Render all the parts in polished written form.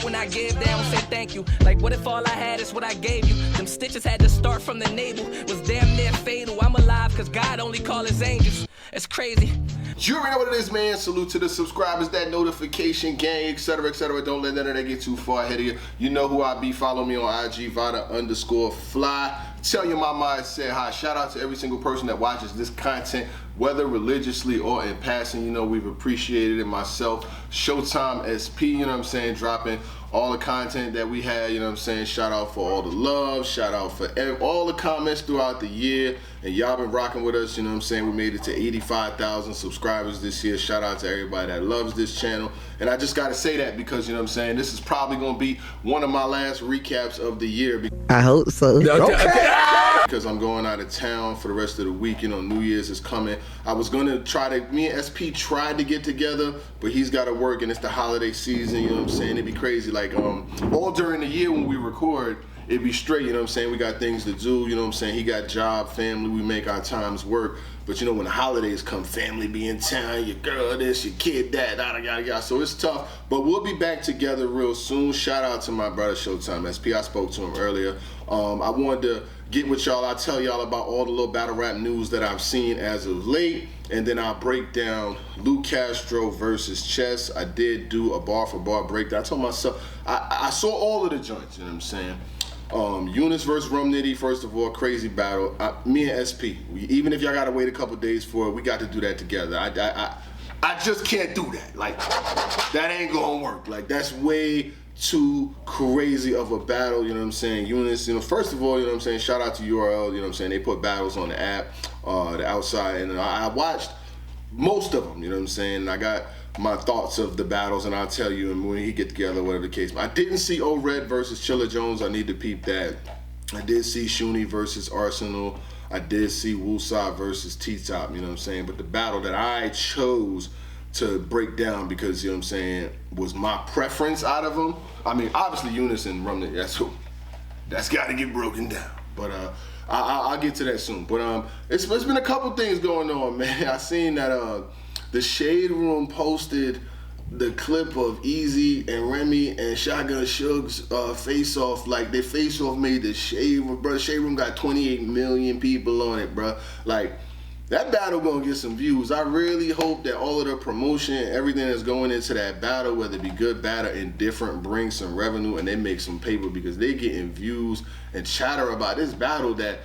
when I give, they don't say thank you. Like, what if all I had is what I gave you? Them stitches had to start from the navel, was damn near fatal. I'm alive cause God only call his angels. It's crazy. You already know what it is, man. Salute to the subscribers, that notification gang, etc., etc. Don't let none of that get too far ahead of you. You know who I be. Follow me on IG, Vada_fly. Tell your mama I said hi. Shout out to every single person that watches this content, whether religiously or in passing. You know, we've appreciated it. Myself, Showtime SP, you know what I'm saying, dropping all the content that we had, you know what I'm saying. Shout out for all the love, shout out for all the comments throughout the year, and y'all been rocking with us, you know what I'm saying. We made it to 85,000 subscribers this year. Shout out to everybody that loves this channel, and I just gotta say that because, you know what I'm saying, this is probably gonna be one of my last recaps of the year. I hope so. Okay. Because I'm going out of town for the rest of the week, you know, New Year's is coming. I was gonna me and SP tried to get together, but he's gotta work and it's the holiday season, you know what I'm saying. It'd be crazy, like all during the year when we record, it'd be straight, you know what I'm saying. We got things to do, you know what I'm saying. He got job, family, we make our times work. But you know, when the holidays come, family be in town, your girl this, your kid that, yada, yada, yada. So it's tough, but we'll be back together real soon. Shout out to my brother Showtime SP. I spoke to him earlier. I wanted to get with y'all. I'll tell y'all about all the little battle rap news that I've seen as of late, and then I'll break down Luke Castro versus Chess. I did do a bar for bar breakdown. I told myself, I saw all of the joints, you know what I'm saying. Eunice versus Rum Nitty, first of all, crazy battle. Me and SP, even if y'all gotta wait a couple days for it, we got to do that together. I just can't do that. Like, that ain't gonna work. Like, that's way too crazy of a battle, you know what I'm saying. Eunice, you know, first of all, you know what I'm saying, shout out to URL, you know what I'm saying, they put battles on the app, the outside, and I watched most of them, you know what I'm saying. I got my thoughts of the battles, and I'll tell you when he get together, whatever the case. I didn't see O-Red versus Chilla Jones. I need to peep that. I did see Shuni versus Arsenal. I did see Woosah versus T-Top, you know what I'm saying. But the battle that I chose to break down, because, you know what I'm saying, was my preference out of them. I mean, obviously Eunice and Rumney, that's got to get broken down. But I'll get to that soon. But it's been a couple things going on, man. I seen that the Shade Room posted the clip of Easy and Remy and Shotgun Suge's face-off. Like, their face-off made the Shade Room, bro. Shade Room got 28 million people on it, bro. Like, that battle gonna get some views. I really hope that all of the promotion, everything that's going into that battle, whether it be good, bad, or indifferent, brings some revenue and they make some paper, because they getting views and chatter about this battle that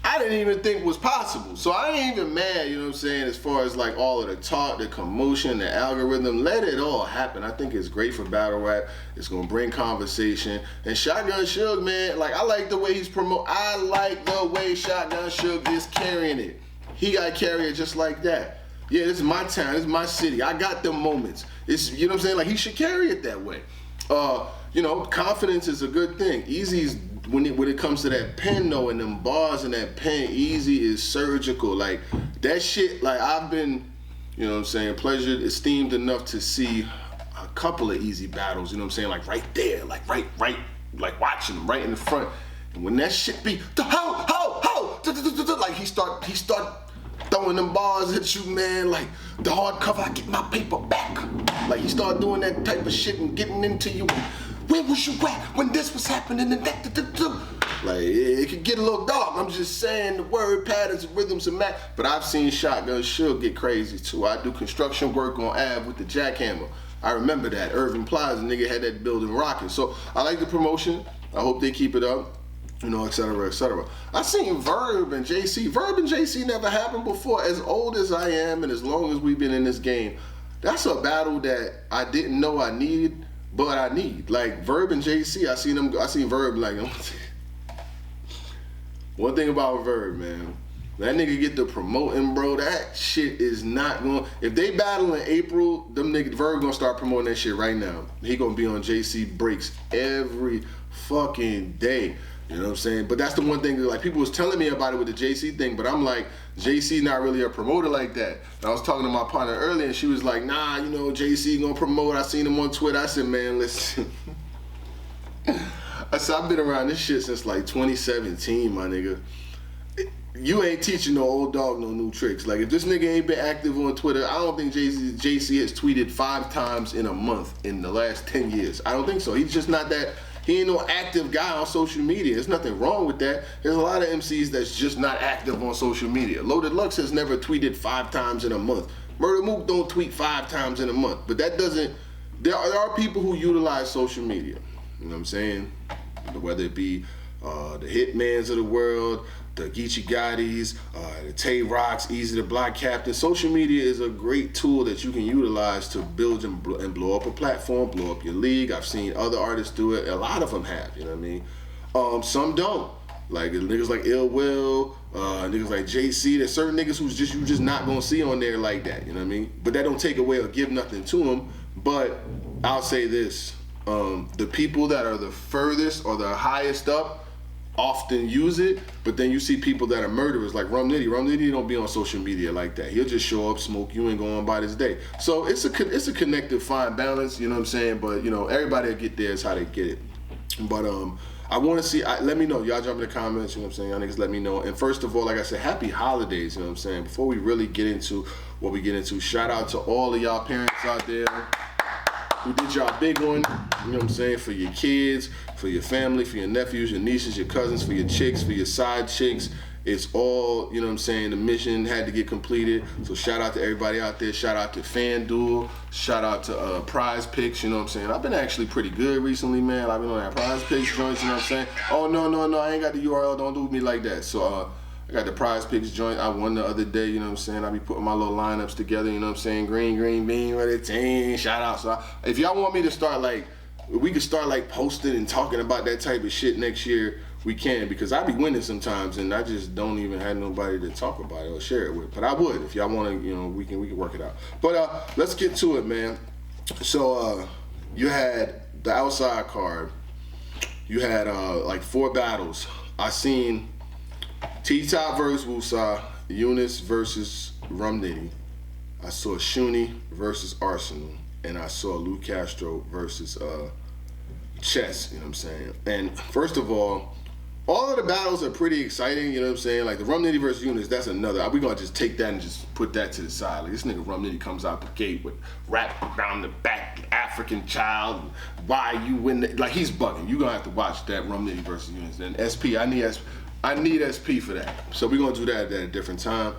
I didn't even think was possible. So I ain't even mad, you know what I'm saying, as far as like all of the talk, the commotion, the algorithm. Let it all happen. I think it's great for battle rap. It's gonna bring conversation. And Shotgun Suge, man, like, I like the way he's I like the way Shotgun Suge is carrying it. He got to carry it just like that. Yeah, this is my town, this is my city. I got them moments. It's, you know what I'm saying? Like, he should carry it that way. You know, confidence is a good thing. Easy's, when it comes to that pen though, and them bars in that pen, Easy is surgical. Like, that shit, like, I've been, you know what I'm saying, esteemed enough to see a couple of Easy battles, you know what I'm saying, like right there, like right, like watching them right in the front. And when that shit be, like he start throwing them bars at you, man, like the hardcover, I get my paper back. Like, he start doing that type of shit and getting into you. Where was you at when this was happening? And that, like, it could get a little dark. I'm just saying, the word patterns, rhythms, and math. But I've seen Shotgun Suge get crazy too. I do construction work on Ave with the jackhammer. I remember that. Irving Plaza, nigga had that building rocking. So I like the promotion. I hope they keep it up. You know, et cetera, et cetera. I seen Verb and JC. Verb and JC never happened before. As old as I am and as long as we've been in this game, that's a battle that I didn't know I needed, but I need. Like, Verb and JC, I seen Verb, like, one thing about Verb, man, that nigga get the promoting, bro. That shit is not going. If they battle in April, them niggas, Verb gonna start promoting that shit right now. He gonna be on JC breaks every fucking day. You know what I'm saying? But that's the one thing that, like, people was telling me about it with the JC thing, but I'm like, JC not really a promoter like that. And I was talking to my partner earlier, and she was like, nah, you know, JC gonna promote. I seen him on Twitter. I said, man, listen. I said, I've been around this shit since like 2017, my nigga. you ain't teaching no old dog no new tricks. Like, if this nigga ain't been active on Twitter, I don't think JC has tweeted 5 times in a month in the last 10 years. I don't think so. He's just not that. He ain't no active guy on social media. There's nothing wrong with that. There's a lot of MCs that's just not active on social media. Loaded Lux has never tweeted 5 times in a month. Murder Mook don't tweet 5 times in a month. But that doesn't, there are people who utilize social media. You know what I'm saying? Whether it be the Hitmans of the world, the Geechee Gottis, the Tay Rocks, Easy the Block Captain. Social media is a great tool that you can utilize to build and blow up a platform, blow up your league. I've seen other artists do it. A lot of them have, you know what I mean? Some don't. Like niggas like Ill Will, niggas like JC. There's certain niggas who's just you just not gonna see on there like that, you know what I mean? But that don't take away or give nothing to them. But I'll say this, the people that are the furthest or the highest up often use it, but then you see people that are murderers like Rum Nitty. Rum Nitty don't be on social media like that. He'll just show up, smoke, you ain't going by this day. So it's a connected fine balance, you know what I'm saying? But you know, everybody will get there is how they get it. But I want to see, let me know. Y'all jump in the comments, you know what I'm saying? Y'all niggas let me know. And first of all, like I said, happy holidays, you know what I'm saying? Before we really get into what we get into, shout out to all of y'all parents out there who did y'all big one, you know what I'm saying, for your kids, for your family, for your nephews, your nieces, your cousins, for your chicks, for your side chicks. It's all, you know what I'm saying, the mission had to get completed. So shout out to everybody out there. Shout out to FanDuel. Shout out to Prize Picks, you know what I'm saying. I've been actually pretty good recently, man. I've been on that Prize Picks joints, you know what I'm saying. Oh, no, I ain't got the URL. Don't do me like that. So I got the Prize Picks joint. I won the other day, you know what I'm saying. I be putting my little lineups together, you know what I'm saying. Green, bean, with a team. Shout out. So if y'all want me to start we could start posting and talking about that type of shit next year, we can, because I be winning sometimes and I just don't even have nobody to talk about it or share it with. But I would, if y'all want to, you know, we can work it out. But let's get to it, man. So you had the outside card. You had 4 battles. I seen T-Top versus Wusa, Eunice versus Rum Nitty. I saw Shuni versus Arsenal, and I saw Lou Castro versus Chess, you know what I'm saying? And first of all of the battles are pretty exciting, you know what I'm saying? Like the Rum Nitty versus Eunice, that's another. We gonna just take that and just put that to the side. Like this nigga Rum Nitty comes out the gate with rap around the back, African child, why you win, like he's bugging. You gonna have to watch that Rum Nitty versus Eunice. And SP, I need SP for that. So we're gonna do that at a different time.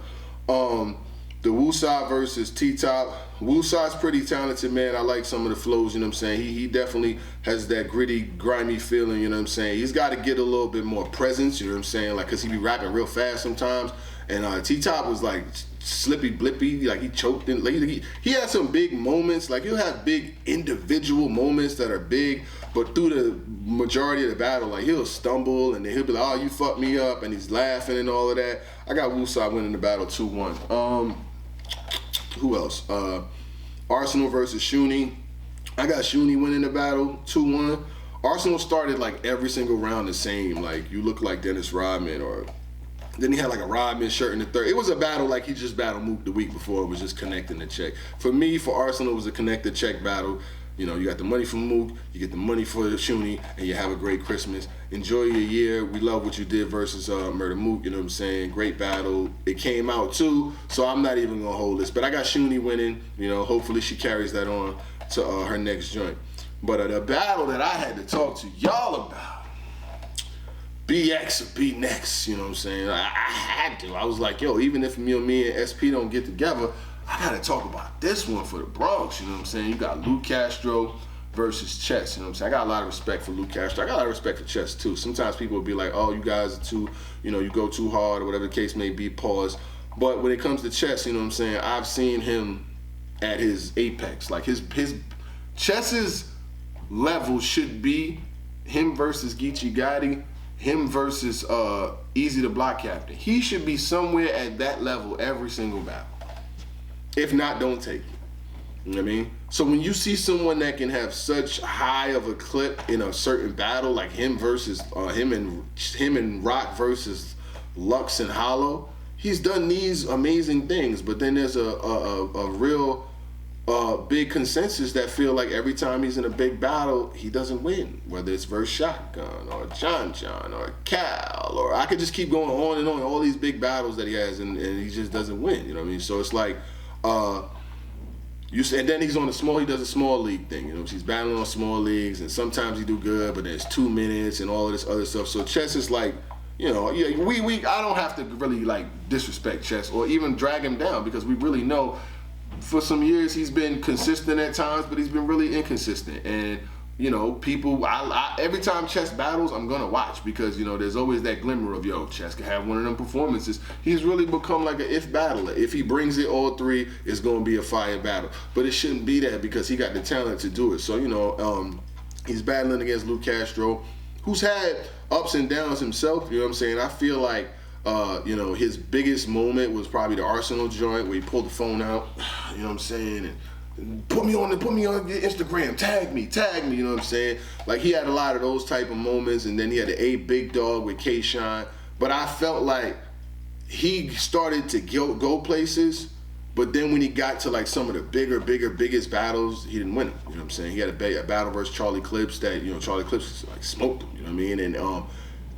The Wusa versus T-Top. Wusa's pretty talented, man. I like some of the flows, you know what I'm saying? He definitely has that gritty, grimy feeling, you know what I'm saying? He's got to get a little bit more presence, you know what I'm saying? Like, cause he be rapping real fast sometimes. And T-Top was like slippy blippy, like he choked in. Like, he had some big moments. Like he'll have big individual moments that are big, but through the majority of the battle, like he'll stumble and then he'll be like, oh, you fucked me up, and he's laughing and all of that. I got Wusa winning the battle 2-1. Who else? Arsenal versus Shuni. I got Shuni winning the battle 2-1. Arsenal started like every single round the same. Like you look like Dennis Rodman, or then he had like a Rodman shirt in the third. It was a battle like he just battled Mook the week before. It was just connecting the check. For me, for Arsenal, it was a connect the check battle. You know, you got the money from Mook, you get the money for the Shuni, and you have a great Christmas. Enjoy your year. We love what you did versus Murder Mook, you know what I'm saying? Great battle. It came out too, so I'm not even gonna hold this. But I got Shuni winning, you know, hopefully she carries that on to her next joint. But the battle that I had to talk to y'all about, BX or B Next, you know what I'm saying? I had to. I was like, yo, even if me and SP don't get together, I gotta talk about this one for the Bronx, you know what I'm saying? You got Lou Castro versus Chess, you know what I'm saying? I got a lot of respect for Lou Castro. I got a lot of respect for Chess too. Sometimes people will be like, oh, you guys are too, you know, you go too hard or whatever the case may be, pause. But when it comes to Chess, you know what I'm saying? I've seen him at his apex. Like his Chess's level should be him versus Geechee Gotti, him versus Easy the Block Captain. He should be somewhere at that level every single battle. If not, don't take it. You know what I mean? So when you see someone that can have such high of a clip in a certain battle, like him versus him and Rock versus Lux and Hollow, he's done these amazing things. But then there's a real big consensus that feel like every time he's in a big battle, he doesn't win. Whether it's versus Shotgun or John or Cal, or I could just keep going on and on. All these big battles that he has, and he just doesn't win. You know what I mean? So it's like, and then he does a small league thing. You know, he's battling on small leagues, and sometimes he do good, but there's 2 minutes and all of this other stuff. So Chess is like, you know, yeah, I don't have to really like disrespect Chess or even drag him down, because we really know. For some years, he's been consistent at times, but he's been really inconsistent. And, you know, people, every time Chess battles, I'm going to watch, because, you know, there's always that glimmer of, yo, Chess can have one of them performances. He's really become like an if battler. If he brings it all 3, it's going to be a fire battle. But it shouldn't be that, because he got the talent to do it. So, you know, he's battling against Luke Castro, who's had ups and downs himself. You know what I'm saying? I feel like, you know, his biggest moment was probably the Arsenal joint where he pulled the phone out, you know what I'm saying, and put me on your Instagram, tag me, you know what I'm saying? Like, he had a lot of those type of moments, and then he had the A Big Dawg with K-Shine. But I felt like he started to go places, but then when he got to like some of the biggest battles, he didn't win them. You know what I'm saying? He had a battle versus Charlie Clips that, you know, Charlie Clips like smoked him, you know what I mean?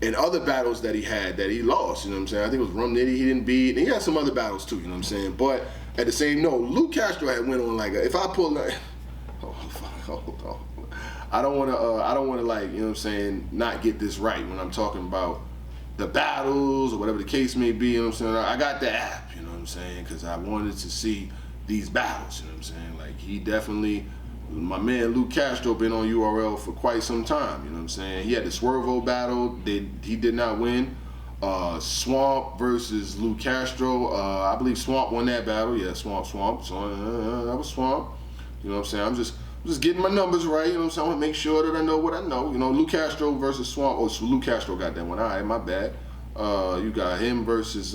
And other battles that he had that he lost, you know what I'm saying? I think it was Rum Nitty he didn't beat, and he had some other battles too, you know what I'm saying? But at the same note, Luke Castro had went on like if I pull like, I don't want to like, you know what I'm saying, not get this right when I'm talking about the battles or whatever the case may be, you know what I'm saying? I got the app, you know what I'm saying? Because I wanted to see these battles, you know what I'm saying? Like, he definitely, my man Luke Castro been on URL for quite some time, you know what I'm saying? He had the Swervo battle, he did not win. Swamp versus Luke Castro, I believe Swamp won that battle. Yeah, Swamp. So that was Swamp. You know what I'm saying? I'm just getting my numbers right, you know what I'm saying? I want to make sure that I know what I know. You know, Luke Castro versus Swamp. Oh, so Luke Castro got that one. All right, my bad. You got him versus,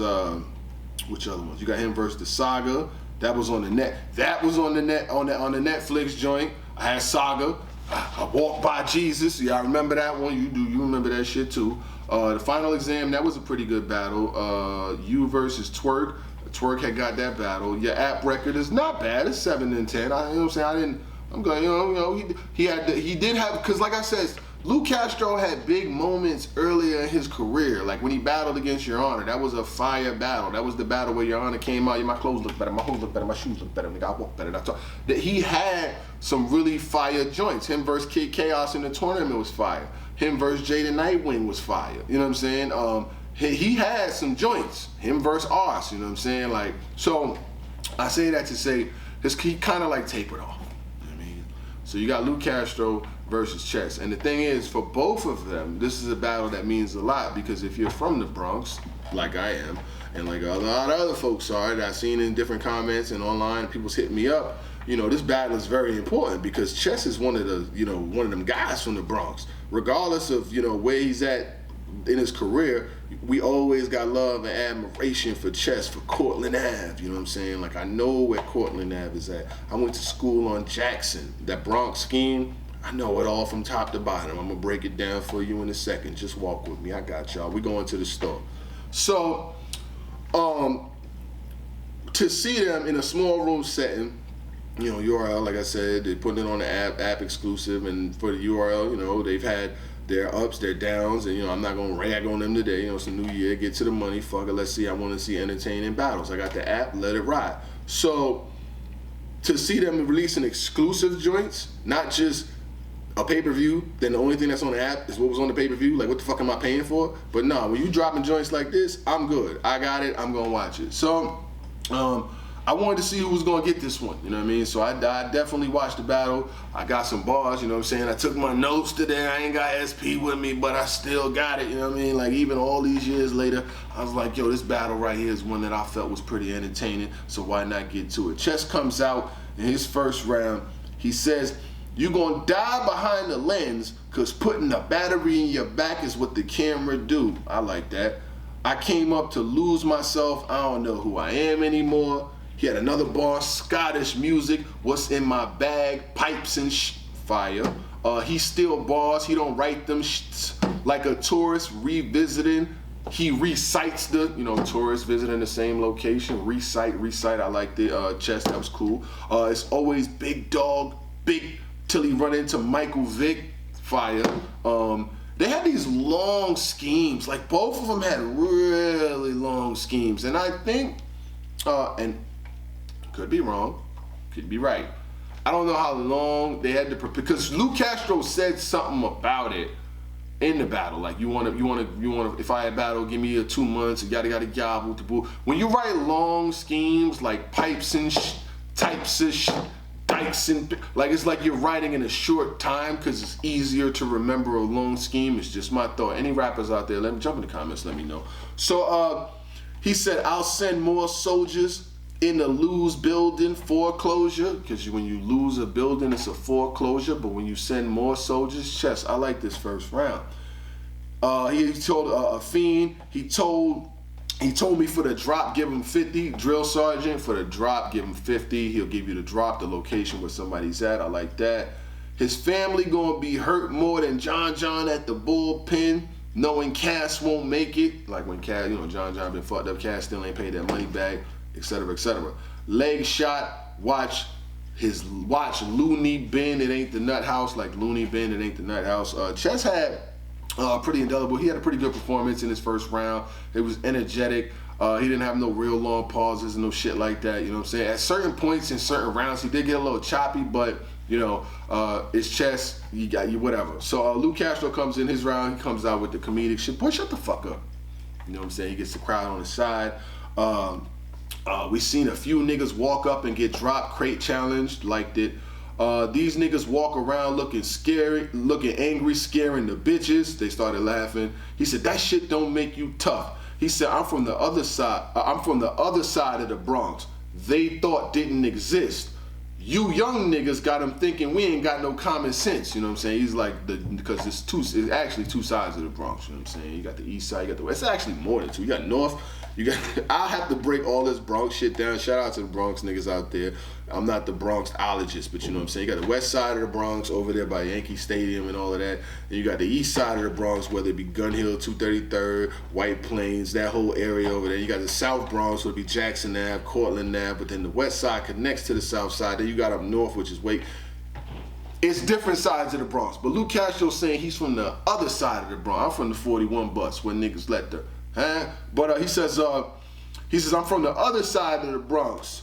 which other ones? You got him versus the Saga. That was on the net. That was on the net, on the Netflix joint. I had Saga. I walked by Jesus. Yeah, I remember that one. You do. You remember that shit too. The Final Exam, that was a pretty good battle. You versus Twerk. Twerk had got that battle. Your app record is not bad. It's 7 and 10. You know what I'm saying? I'm going. You know. He did have, because like I said, Luke Castro had big moments earlier in his career, like when he battled against Your Honor. That was a fire battle. That was the battle where Your Honor came out. Yeah, my clothes look better, my hoes look better, my shoes look better, nigga, I walk better. That he had some really fire joints. Him versus Kid Chaos in the tournament was fire. Him versus Jada Nightwing was fire. You know what I'm saying? He had some joints. Him versus Ars. You know what I'm saying? Like, so I say that to say he kind of like tapered off. You know what I mean? So you got Luke Castro versus Chess. And the thing is, for both of them, this is a battle that means a lot, because if you're from the Bronx, like I am, and like a lot of other folks are, that I've seen in different comments and online, people's hitting me up, you know, this battle is very important, because Chess is one of them guys from the Bronx. Regardless of, you know, where he's at in his career, we always got love and admiration for Chess, for Cortland Ave, you know what I'm saying? Like, I know where Cortland Ave is at. I went to school on Jackson. That Bronx scheme, I know it all from top to bottom. I'm gonna break it down for you in a second. Just walk with me. I got y'all. We going to the store. So, to see them in a small room setting, you know, URL, like I said, they put it on the app exclusive, and for the URL, you know, they've had their ups, their downs, and, you know, I'm not gonna rag on them today. You know, it's a new year, get to the money, fuck it, let's see. I wanna see entertaining battles. I got the app, let it ride. So, to see them releasing exclusive joints, not just a pay-per-view, then the only thing that's on the app is what was on the pay-per-view. Like, what the fuck am I paying for? But no, when you dropping joints like this, I'm good. I got it. I'm gonna watch it. So, I wanted to see who was gonna get this one. You know what I mean? So I definitely watched the battle. I got some bars. You know what I'm saying? I took my notes today. I ain't got SP with me, but I still got it. You know what I mean? Like, even all these years later, I was like, yo, this battle right here is one that I felt was pretty entertaining. So why not get to it? Chess comes out in his first round. He says, "You gonna die behind the lens, cause putting a battery in your back is what the camera do." I like that. "I came up to lose myself. I don't know who I am anymore." He had another bar, Scottish music, "What's in my bag, pipes and fire." He still bars, he don't write them like a tourist revisiting He recites the, tourists visiting the same location. Recite. I like the chest. That was cool. It's always Big Dawg, big till he run into Michael Vick. Fire. They had these long schemes. Like both of them had really long schemes, and I think, and could be wrong, could be right. I don't know how long they had to prepare, because Luke Castro said something about it in the battle. Like, you want to, if I had battle, give me 2 months, yada, yada, yada, boo. When you write long schemes, like pipes and types of dikes and, like, it's like you're writing in a short time because it's easier to remember a long scheme. It's just my thought. Any rappers out there, let me jump in the comments, let me know. So, he said, I'll send more soldiers in the lose building foreclosure, because when you lose a building, it's a foreclosure, but when you send more soldiers, chess. I like this first round. He told a fiend, he told me for the drop, give him 50. Drill sergeant, for the drop, give him 50. He'll give you the drop, the location where somebody's at. I like that. His family gonna be hurt more than John at the bullpen, knowing Cass won't make it. Like when Cass, John been fucked up, Cass still ain't paid that money back, etc., etc. Leg shot, watch Looney Bin, it ain't the nut house, like Looney Bin, it ain't the nut house. Chess had pretty indelible. He had a pretty good performance in his first round. It was energetic. He didn't have no real long pauses and no shit like that, you know what I'm saying? At certain points in certain rounds, he did get a little choppy, but, it's chess, you got you, whatever. So Luke Castro comes in his round, he comes out with the comedic shit. Boy, shut the fuck up. You know what I'm saying? He gets the crowd on his side. We seen a few niggas walk up and get dropped, crate challenged, liked it. These niggas walk around looking scary, looking angry, scaring the bitches. They started laughing. He said, that shit don't make you tough. He said, I'm from the other side of the Bronx. They thought didn't exist. You young niggas got them thinking we ain't got no common sense. You know what I'm saying? He's like, because it's actually two sides of the Bronx. You know what I'm saying? You got the east side, you got the west. It's actually more than two. You got north. I'll have to break all this Bronx shit down. Shout out to the Bronx niggas out there. I'm not the Bronxologist, but you know what I'm saying? You got the west side of the Bronx over there by Yankee Stadium and all of that. And you got the east side of the Bronx, whether it be Gun Hill, 233rd, White Plains, that whole area over there. You got the South Bronx, where it be Jackson Ave, Cortland Ave, but then the west side connects to the south side. Then you got up north, which is it's different sides of the Bronx. But Luke Castro's saying he's from the other side of the Bronx. I'm from the 41 bus, where niggas let the... But he says, I'm from the other side of the Bronx.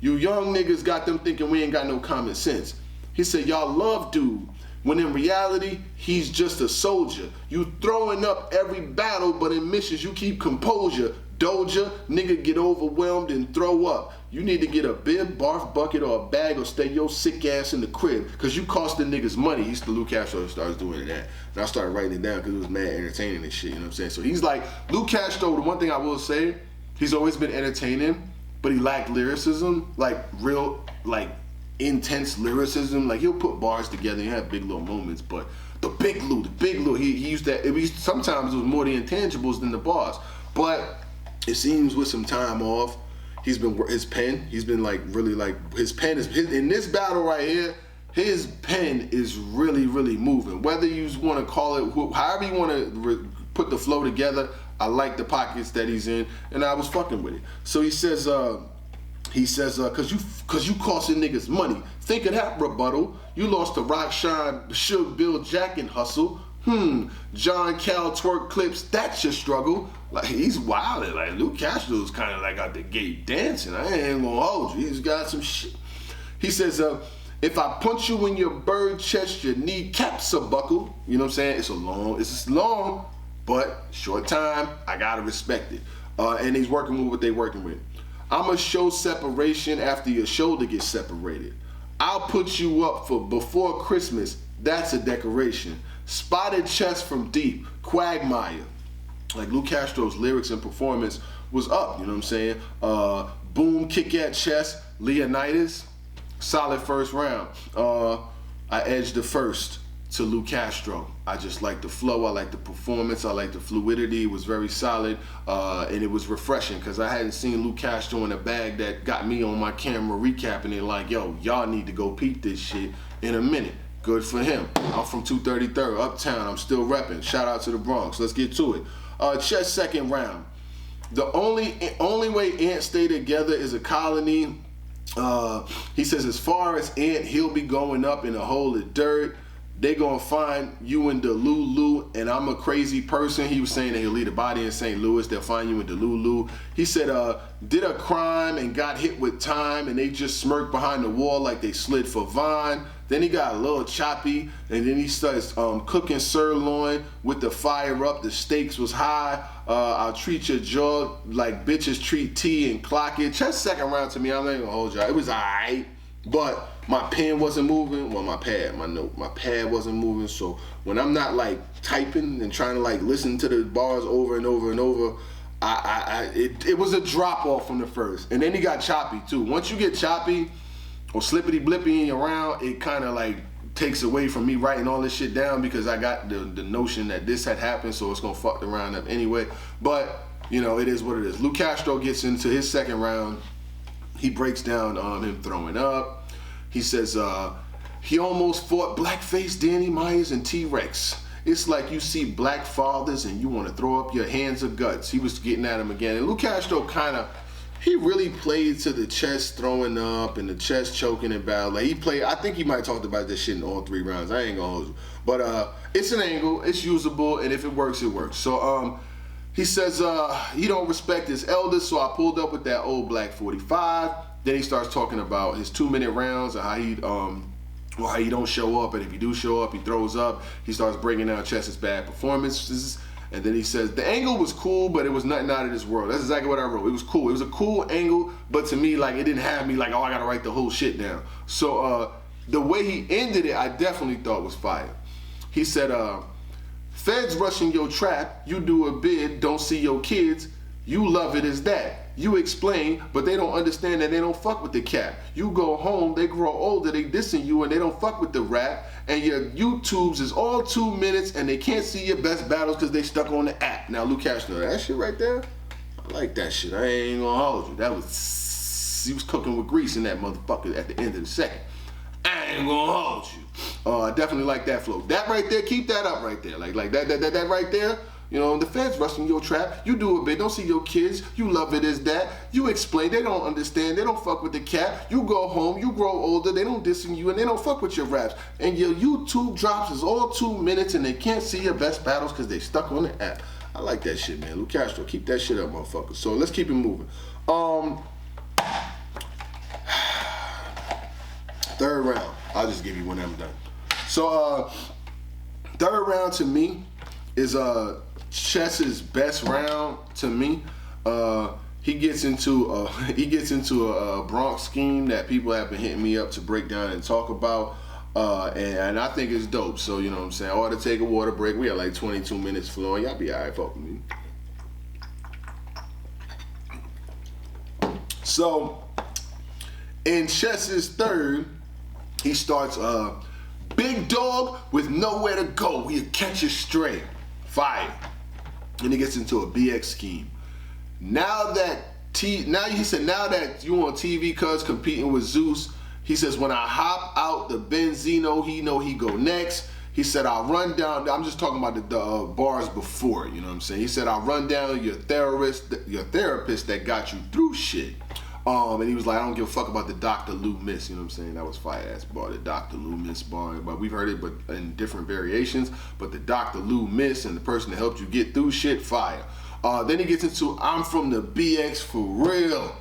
You young niggas got them thinking we ain't got no common sense. He said, y'all love dude, when in reality, he's just a soldier. You throwing up every battle, but in missions you keep composure. Doja, nigga get overwhelmed and throw up. You need to get a bib, barf bucket, or a bag, or stay your sick ass in the crib, because you cost the niggas money. He's the Luke Castro that starts doing that. And I started writing it down because it was mad entertaining and shit, you know what I'm saying? So he's like, Luke Castro, the one thing I will say, he's always been entertaining, but he lacked lyricism, like real, like intense lyricism. Like he'll put bars together and have big little moments, but the big Lou, he used that, sometimes it was more the intangibles than the bars. But it seems with some time off, he's been in this battle right here, his pen is really, really moving. Whether you want to call it, however you want to put the flow together, I like the pockets that he's in, and I was fucking with it. So he says, cause you costing niggas money. Think of that rebuttal. You lost to Rock Shine, Suge, Bill Jack, and Hustle. John Cal twerk clips, that's your struggle. Like, he's wildin'. Like, Luke Castro's kind of like out the gate dancing. I ain't gonna hold you. He's got some shit. He says, if I punch you in your bird chest, your kneecaps are buckle. You know what I'm saying? It's long, but short time. I gotta respect it. And he's working with what they working with. I'ma show separation after your shoulder gets separated. I'll put you up for before Christmas. That's a decoration. Spotted chest from deep, Quagmire. Like Luke Castro's lyrics and performance was up, you know what I'm saying? Boom, kick at chest, Leonidas, solid first round. I edged the first to Luke Castro. I just like the flow, I like the performance, I like the fluidity. It was very solid, and it was refreshing because I hadn't seen Luke Castro in a bag that got me on my camera recapping it like, yo, y'all need to go peep this shit in a minute. Good for him. I'm from 233rd, Uptown. I'm still repping. Shout out to the Bronx. Let's get to it. Chess second round. The only way Ant stay together is a colony. He says as far as Ant, he'll be going up in a hole of dirt. They gonna find you in Delulu, and I'm a crazy person. He was saying that he'll leave a body in St. Louis. They'll find you in Delulu. He said, did a crime and got hit with time, and they just smirked behind the wall like they slid for Vine. Then he got a little choppy, and then he starts cooking sirloin with the fire up. The stakes was high. I'll treat your jaw like bitches treat tea and clock it. Just second round to me, I'm not gonna hold y'all. It was alright, but my pen wasn't moving. Well, my pad wasn't moving. So when I'm not like typing and trying to like listen to the bars over and over and over, it was a drop off from the first. And then he got choppy too. Once you get choppy or slippity blippy around, it kind of like takes away from me writing all this shit down because I got the notion that this had happened, so it's gonna fuck the round up anyway. But you know, it is what it is. Luke Castro gets into his second round. He breaks down him throwing up. He says he almost fought blackface Danny Myers and T-Rex. It's like you see black fathers and you want to throw up your hands or guts. He was getting at him again. And Luke Castro he really played to the chest throwing up and the chest choking and battle. Like he played, I think he might have talked about this shit in all 3 rounds. I ain't gonna hold you. But it's an angle, it's usable, and if it works, it works. So he says he don't respect his elders, so I pulled up with that old black 45. Then he starts talking about his 2-minute rounds and how he don't show up, and if he do show up, he throws up. He starts breaking down Chess's bad performances, and then he says the angle was cool, but it was nothing out of this world. That's exactly what I wrote. It was cool. It was a cool angle, but to me, like, it didn't have me like, oh, I gotta write the whole shit down. So the way he ended it, I definitely thought was fire. He said, feds rushing your trap, you do a bid, don't see your kids, you love it as that. You explain, but they don't understand that they don't fuck with the cap. You go home, they grow older, they dissing you, and they don't fuck with the rap. And your YouTubes is all 2 minutes, and they can't see your best battles because they stuck on the app. Now, Luke Castro, that shit right there, I like that shit. I ain't gonna hold you. He was cooking with grease in that motherfucker at the end of the second. I ain't gonna hold you. I definitely like that flow. That right there, keep that up right there. Like that right there. You know, the feds rushing your trap. You do a bit, don't see your kids. You love it as that. You explain, they don't understand. They don't fuck with the cap. You go home, you grow older. They don't dissing you, and they don't fuck with your raps. And your YouTube drops is all 2 minutes, and they can't see your best battles because they stuck on the app. I like that shit, man. Luke Castro, keep that shit up, motherfucker. So let's keep it moving. Third round. I'll just give you when I'm done. So third round to me is Chess's best round to me. He gets into a Bronx scheme that people have been hitting me up to break down and talk about, and I think it's dope. So you know what I'm saying. I ought to take a water break. We had like 22 minutes flowing. Y'all be alright, fuck with me. So in Chess's third, he starts big dog with nowhere to go. He'll catch you straight. Fire. And he gets into a BX scheme. Now that he said now that you on TV cuz competing with Zeus, he says when I hop out the Benzino, he know he go next. He said I'll run down, I'm just talking about the bars before, you know what I'm saying? He said I'll run down your therapist that got you through shit. And he was like, I don't give a fuck about the Dr. Lou miss, you know what I'm saying? That was fire ass bar, the Dr. Lou miss bar. But we've heard it but in different variations. But the Dr. Lou miss and the person that helped you get through shit, fire. Then he gets into I'm from the BX for real.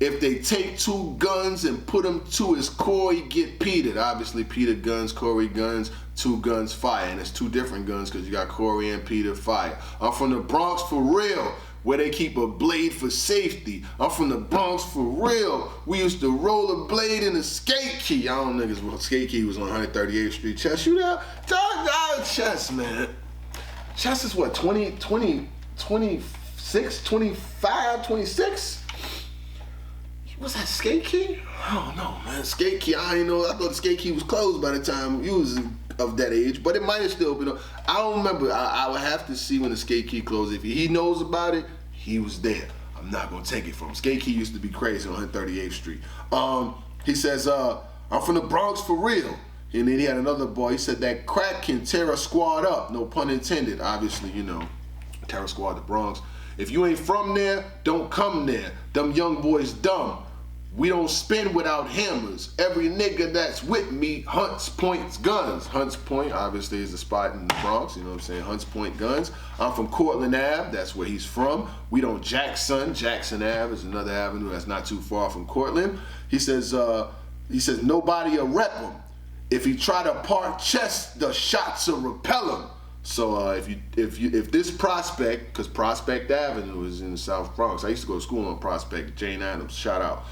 If they take 2 guns and put them to his core, he get Petered. Obviously, Peter guns, Corey guns, 2 guns, fire. And it's 2 different guns because you got Corey and Peter, fire. I'm from the Bronx for real, where they keep a blade for safety. I'm from the Bronx for real. We used to roll a blade in a skate key. I don't know if skate key was on 138th Street. Chess, you there? Chess, man. Chess is what, 26, 25, 26? Was that skate key? I don't know, man. Skate key, I ain't know. I thought the skate key was closed by the time you was of that age, but it might have still been. I don't remember. I would have to see when the skate key closed. If he knows about it, he was there. I'm not gonna take it from him. Skate key used to be crazy on 138th Street. He says, I'm from the Bronx for real. And then he had another boy. He said that crack can tear a squad up. No pun intended. Obviously, you know, Terror Squad, the Bronx. If you ain't from there, don't come there. Them young boys dumb. We don't spin without hammers. Every nigga that's with me hunts, points, guns. Hunts Point, obviously, is a spot in the Bronx. You know what I'm saying? Hunts Point guns. I'm from Cortland Ave. That's where he's from. We don't Jackson. Jackson Ave is another avenue that's not too far from Cortland. He says nobody will rep him. If he try to park chest, the shots will repel him. So if this Prospect, because Prospect Avenue is in the South Bronx. I used to go to school on Prospect. Jane Addams, shout out.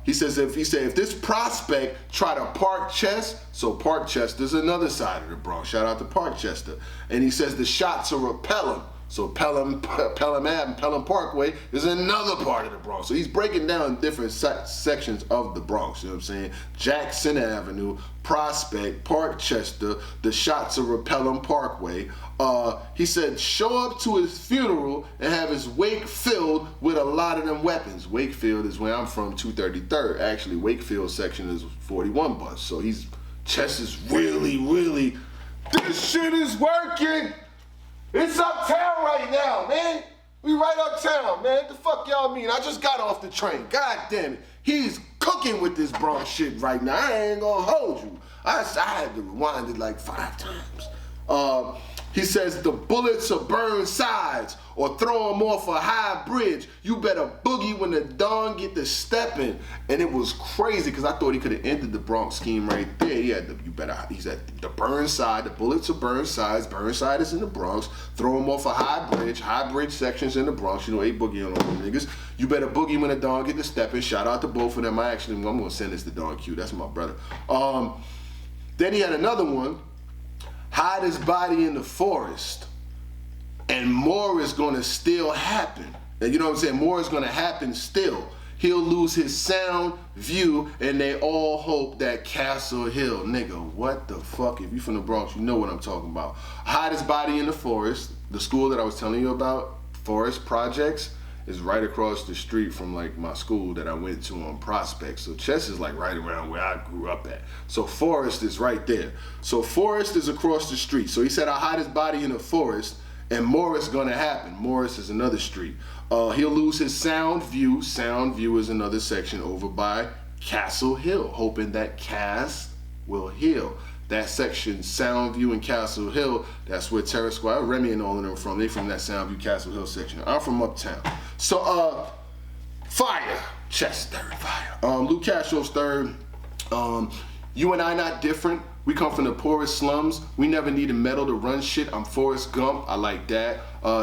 He says if this Prospect try to park Chest, so Parkchester's another side of the Bronx. Shout out to Parkchester. And he says the shots will repel him. So Pelham Ave and Pelham Parkway is another part of the Bronx. So he's breaking down different sections of the Bronx. You know what I'm saying? Jackson Avenue, Prospect, Parkchester, the shots of Pelham Parkway. He said show up to his funeral and have his wake filled with a lot of them weapons. Wakefield is where I'm from, 233rd. Actually, Wakefield section is 41 bus. So Chest is really, this shit is working. It's uptown right now, man. We right uptown, man. The fuck y'all mean? I just got off the train. God damn it. He's cooking with this Bronx shit right now. I ain't gonna hold you. I had to rewind it like 5 times. He says the bullets will burn sides or throw them off a high bridge. You better boogie when the dawn get to stepping. And it was crazy because I thought he could have ended the Bronx scheme right there. He said the burn side, the bullets will burn sides. Burn side is in the Bronx. Throw them off a high bridge sections in the Bronx. You know, ain't boogie on them niggas. You better boogie when the dawn get to stepping. Shout out to both of them. I'm gonna send this to Don Q. That's my brother. Then he had another one. Hide his body in the forest, and more is gonna still happen. And you know what I'm saying? More is gonna happen still. He'll lose his sound, view, and they all hope that Castle Hill. Nigga, what the fuck? If you from the Bronx, you know what I'm talking about. Hide his body in the forest. The school that I was telling you about, Forest Projects, is right across the street from like my school that I went to on Prospect. So Chess is like right around where I grew up at. So Forest is right there. So Forest is across the street. So he said I'll hide his body in the forest and more is gonna happen. Morris is another street. He'll lose his sound view. Sound view is another section over by Castle Hill, hoping that Cass will heal. That section, Soundview and Castle Hill, that's where Terror Squad, Remy and all of them from. They from that Soundview, Castle Hill section. I'm from uptown. So, Fire, Chest third, Fire. Luke Castro's third. You and I not different. We come from the poorest slums. We never needed metal to run shit. I'm Forrest Gump, I like that.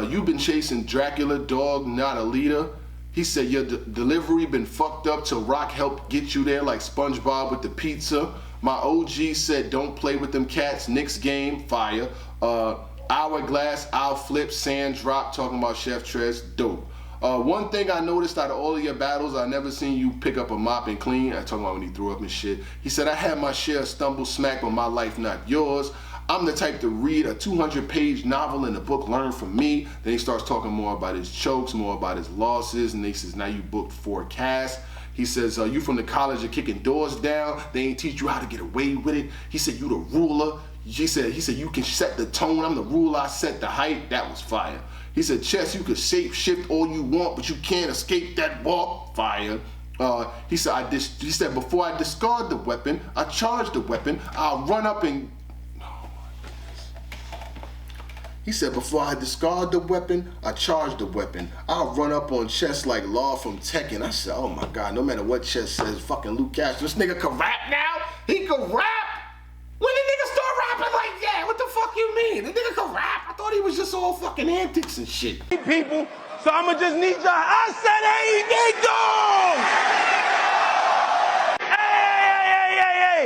You've been chasing Dracula, Dawg, not a leader. He said your delivery been fucked up till Rock helped get you there like SpongeBob with the pizza. My OG said don't play with them cats. Knicks game, Fire. Hourglass, I'll flip, sand drop, talking about Chef Trez, dope. One thing I noticed out of all of your battles, I never seen you pick up a mop and clean. I talking about when he threw up and shit. He said I had my share of stumble smack, but my life not yours. I'm the type to read a 200-page novel in the book Learn From Me. Then he starts talking more about his chokes, more about his losses, and he says now you booked 4 casts. He says, you from the college of kicking doors down. They ain't teach you how to get away with it. He said, you the ruler. He said, you can set the tone. I'm the ruler. I set the height. That was fire. He said, Chess, you could shape shift all you want, but you can't escape that walk. Fire. He said, before I discard the weapon, I charge the weapon. I'll run up and... He said, before I discard the weapon, I charge the weapon. I'll run up on Chess like Law from Tekken. I said, oh my God, no matter what Chess says, fucking Luke Castro, this nigga can rap now? He can rap? When did nigga start rapping like that? What the fuck you mean? The nigga can rap? I thought he was just all fucking antics and shit. People, so I'ma just need y'all. I said, hey,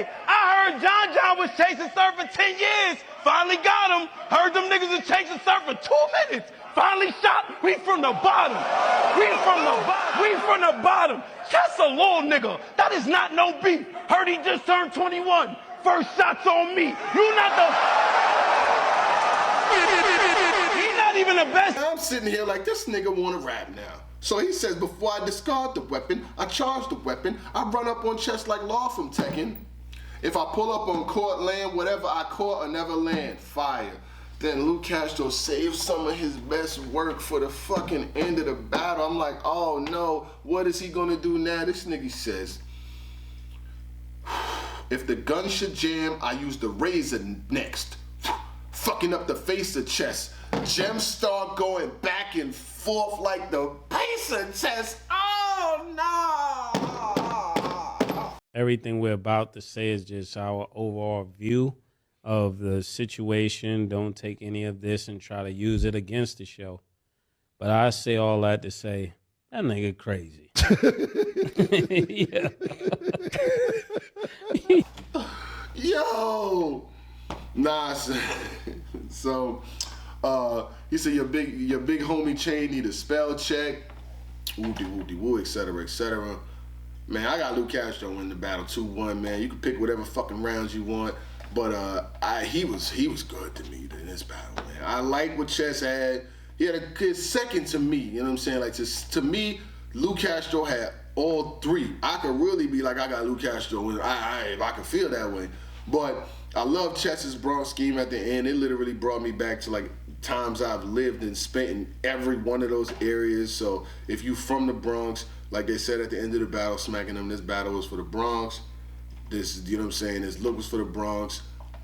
Hey. I heard John was chasing Surf for 10 years. Finally got him. Heard them niggas was chasing Surf for 2 minutes. Finally shot. We from the bottom. We from the bottom. That's a little nigga. That is not no beef. Heard he just turned 21. First shots on me. You not the... He not even the best. I'm sitting here like this nigga wanna rap now. So he says, before I discard the weapon, I charge the weapon. I run up on Chess like Law from Tekken. If I pull up on court land, whatever I caught or never land, fire. Then Luke Castro saved some of his best work for the fucking end of the battle. I'm like, oh no, what is he gonna do now? This nigga says, if the gun should jam, I use the razor next. Fucking up the face of chest. Gems start going back and forth like the pacer test. Oh no! Everything we're about to say is just our overall view of the situation. Don't take any of this and try to use it against the show. But I say all that to say, that nigga crazy. Yo! Nah, so he said your big homie Chain need a spell check. Woo, etc., etc. Man, I got Luke Castro win the battle 2-1, man. You can pick whatever fucking rounds you want. But he was good to me in this battle, man. I like what Chess had. He had a good second to me, you know what I'm saying? Like, to me, Luke Castro had all three. I could really be like, I got Luke Castro win. If I could feel that way. But I love Chess's Bronx scheme at the end. It literally brought me back to, like, times I've lived and spent in every one of those areas. So if you from the Bronx, like they said at the end of the battle, smacking them, this battle was for the Bronx. This, you know what I'm saying, this look was for the Bronx,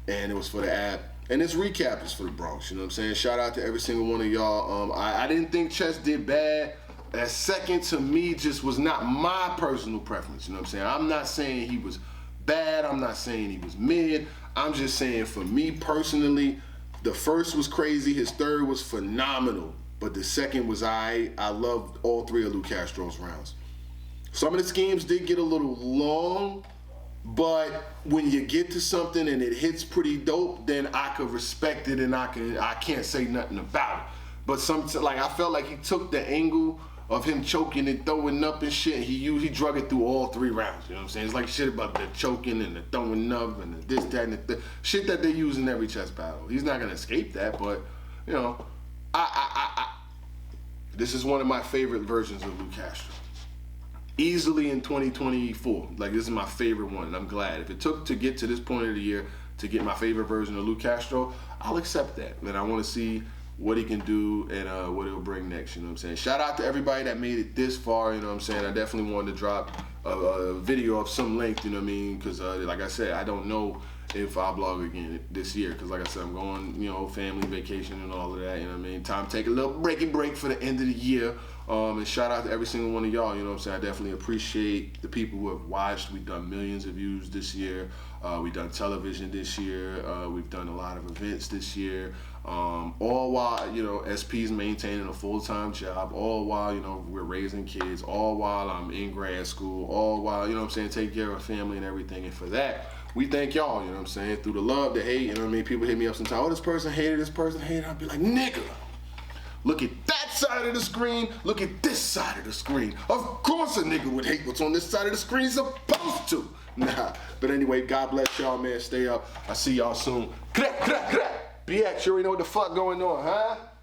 and it was for the app. And this recap is for the Bronx, you know what I'm saying? Shout out to every single one of y'all. I didn't think Chess did bad. That second to me just was not my personal preference, you know what I'm saying? I'm not saying he was bad. I'm not saying he was mid. I'm just saying for me personally, the first was crazy. His third was phenomenal. But the second was I loved all three of Luke Castro's rounds. Some of the schemes did get a little long, but when you get to something and it hits pretty dope, then I could respect it and I can't say nothing about it. But like I felt like he took the angle of him choking and throwing up and shit, and he drug it through all three rounds. You know what I'm saying? It's like shit about the choking and the throwing up and the this, that, and the shit that they use in every chess battle. He's not gonna escape that, but you know, this is one of my favorite versions of Luke Castro. Easily in 2024. Like, this is my favorite one, and I'm glad. If it took to get to this point of the year to get my favorite version of Luke Castro, I'll accept that. And I want to see what he can do and what he'll bring next, you know what I'm saying? Shout out to everybody that made it this far, you know what I'm saying? I definitely wanted to drop a video of some length, you know what I mean? Because, like I said, I don't know if I'll blog again this year, because like I said, I'm going, you know, family vacation and all of that, you know what I mean? Time to take a little break for the end of the year. And shout out to every single one of y'all, you know what I'm saying? I definitely appreciate the people who have watched. We've done millions of views this year. We've done television this year. We've done a lot of events this year. All while, you know, SP's maintaining a full-time job. All while, you know, we're raising kids. All while I'm in grad school. All while, you know what I'm saying, taking care of family and everything. And for that, we thank y'all, you know what I'm saying? Through the love, the hate, you know what I mean? People hit me up sometimes, oh, this person hated, I'll be like, nigga, look at that side of the screen, look at this side of the screen. Of course a nigga would hate what's on this side of the screen, supposed to. Nah, but anyway, God bless y'all, man. Stay up. I'll see y'all soon. BX, you already know what the fuck going on, huh?